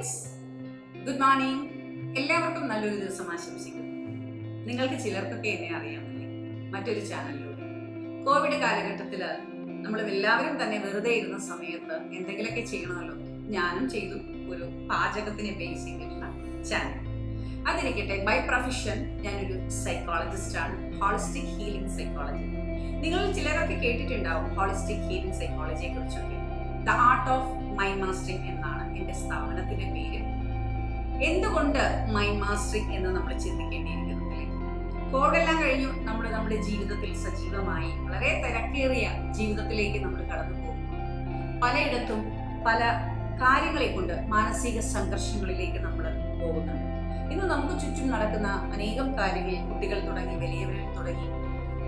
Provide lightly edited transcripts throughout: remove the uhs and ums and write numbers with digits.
Friends, good morning. എല്ലാവർക്കും നല്ലൊരു ദിവസം ആശംസിക്കുന്നു. നിങ്ങൾക്ക് ചിലർക്കൊക്കെ എന്നെ അറിയാമല്ലേ, മറ്റൊരു ചാനലിലൂടെ. കോവിഡ് കാലഘട്ടത്തിൽ നമ്മൾ എല്ലാവരും തന്നെ വെറുതെ ഇരുന്ന സമയത്ത് എന്തെങ്കിലുമൊക്കെ ചെയ്യണമല്ലോ. ഞാനും ചെയ്തു ഒരു പാചകത്തിനെ ബേസ് ചെയ്തിട്ടുള്ള ചാനൽ. അതിരിക്കട്ടെ, ബൈ പ്രൊഫഷൻ ഞാനൊരു സൈക്കോളജിസ്റ്റാണ്, ഹോളിസ്റ്റിക് ഹീലിംഗ് സൈക്കോളജി. നിങ്ങൾ ചിലരൊക്കെ കേട്ടിട്ടുണ്ടാവും ഹോളിസ്റ്റിക് ഹീലിംഗ് സൈക്കോളജിയെ കുറിച്ചൊക്കെ. The art of mind mastering എന്നാണ് എൻ്റെ സ്ഥാപനത്തിന്റെ പേര്. എന്തുകൊണ്ട് മൈൻഡ് മാസ്റ്ററിംഗ് എന്ന് നമ്മൾ ചിന്തിക്കേണ്ടിയിരിക്കുന്നു അല്ലേ? കോവിഡെല്ലാം കഴിഞ്ഞു, നമ്മൾ നമ്മുടെ ജീവിതത്തിൽ സജീവമായി വളരെ തിരക്കേറിയ ജീവിതത്തിലേക്ക് നമ്മൾ കടന്നു പോകുന്നു. പലയിടത്തും പല കാര്യങ്ങളെ കൊണ്ട് മാനസിക സംഘർഷങ്ങളിലേക്ക് നമ്മൾ പോകുന്നുണ്ട്. ഇന്ന് നമുക്ക് ചുറ്റും നടക്കുന്ന അനേകം കാര്യങ്ങളിൽ കുട്ടികൾ തുടങ്ങി വലിയവരിൽ തുടങ്ങി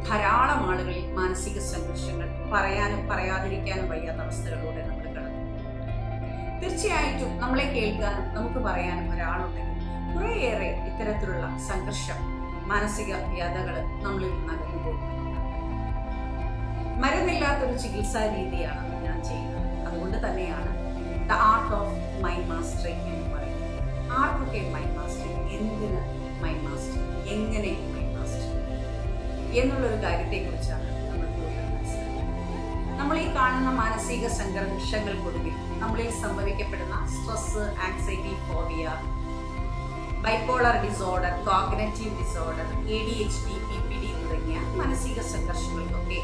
ധാരാളം ആളുകളിൽ മാനസിക സംഘർഷങ്ങൾ പറയാനും പറയാതിരിക്കാനും വയ്യാത്ത അവസ്ഥകളിലൂടെ നമ്മൾ കടന്നു. തീർച്ചയായിട്ടും നമ്മളെ കേൾക്കാനും നമുക്ക് പറയാനും ഒരാളുണ്ടെങ്കിൽ കുറേയേറെ ഇത്തരത്തിലുള്ള സംഘർഷം, മാനസിക വ്യതകൾ നമ്മളിൽ നകരുമ്പോൾ മരുന്നില്ലാത്തൊരു ചികിത്സാ രീതിയാണ് ഞാൻ ചെയ്യുന്നത്. അതുകൊണ്ട് തന്നെയാണ് the art of mind mastering എന്ന് പറയുന്നത്. ആർക്കൊക്കെ മൈൻഡ് മാസ്റ്ററിംഗ്, എന്തിന് മൈൻഡ് മാസ്റ്ററിംഗ്, എങ്ങനെ മൈൻഡ് മാസ്റ്ററിംഗ് എന്നുള്ളൊരു കാര്യത്തെക്കുറിച്ചാണ് നമ്മൾ കൂടുതൽ മനസ്സിലാക്കുന്നത്. നമ്മൾ ഈ കാണുന്ന മാനസിക സംഘർഷങ്ങൾക്കൊടുവിൽ നമ്മളിൽ സംഭവിക്കപ്പെടുന്ന stress, anxiety, phobia, bipolar disorder, cognitive disorder, ADHD, PPD തുടങ്ങിയ മാനസിക സംഘർഷങ്ങൾക്കൊക്കെ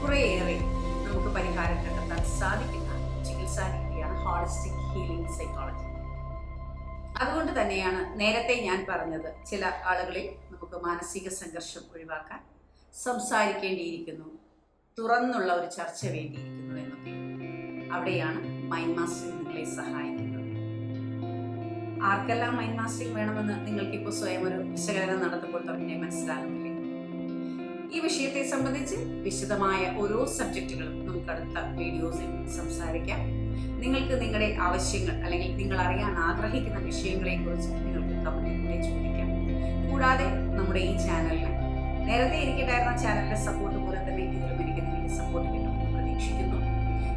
കുറേയേറെ നമുക്ക് പരിഹാരം കണ്ടെത്താൻ സാധിക്കുന്ന ചികിത്സാ രീതിയാണ് ഹോളിസ്റ്റിക് ഹീലിംഗ് സൈക്കോളജി. അതുകൊണ്ട് തന്നെയാണ് നേരത്തെ ഞാൻ പറഞ്ഞത്, ചില ആളുകളിൽ നമുക്ക് മാനസിക സംഘർഷം ഒഴിവാക്കാൻ സംസാരിക്കേണ്ടിയിരിക്കുന്നു, തുറന്നുള്ള ഒരു ചർച്ച വേണ്ടിയിരിക്കുന്നു എന്നൊക്കെ. അവിടെയാണ് മൈൻഡ് മാസ്റ്ററിംഗ് നിങ്ങളെ സഹായിക്കുന്നത്. ആർക്കെല്ലാം മൈൻഡ് മാസ്റ്ററിംഗ് വേണമെന്ന് നിങ്ങൾക്കിപ്പോൾ സ്വയം ഒരു വിശകലനം നടത്തുമ്പോൾ തന്നെ മനസ്സിലാകുന്നില്ലേ? ഈ വിഷയത്തെ സംബന്ധിച്ച് വിശദമായ ഓരോ സബ്ജക്റ്റുകളും നമുക്ക് അടുത്ത വീഡിയോസിൽ സംസാരിക്കാം. നിങ്ങൾക്ക് നിങ്ങളുടെ ആവശ്യങ്ങൾ അല്ലെങ്കിൽ നിങ്ങൾ അറിയാൻ ആഗ്രഹിക്കുന്ന വിഷയങ്ങളെക്കുറിച്ച് നിങ്ങൾക്ക് കമന്റിലൂടെ ചോദിക്കാം. കൂടാതെ നമ്മുടെ ഈ ചാനലിന് നേരത്തെ എനിക്കുണ്ടായിരുന്ന ചാനലിന്റെ സപ്പോർട്ട് പോലെ തന്നെ ഇതിലും എനിക്ക് നിങ്ങളുടെ സപ്പോർട്ട് കിട്ടുമെന്ന് പ്രതീക്ഷിക്കുന്നു.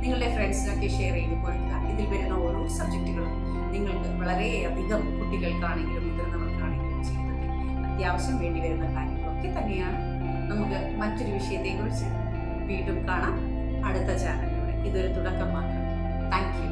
നിങ്ങളുടെ ഫ്രണ്ട്സിനൊക്കെ ഷെയർ ചെയ്ത് കൊടുക്കുക. ഇതിൽ വരുന്ന ഓരോ സബ്ജക്റ്റുകളും നിങ്ങൾക്ക് വളരെയധികം കുട്ടികൾക്കാണെങ്കിലും മുതിർന്നവർക്കാണെങ്കിലും ജീവിതത്തിൽ അത്യാവശ്യം വേണ്ടി വരുന്ന കാര്യങ്ങളൊക്കെ തന്നെയാണ്. നമുക്ക് മറ്റൊരു വിഷയത്തെക്കുറിച്ച് വീണ്ടും കാണാം അടുത്ത ചാനലിലൂടെ. ഇതൊരു തുടക്കം മാത്രം. Thank you.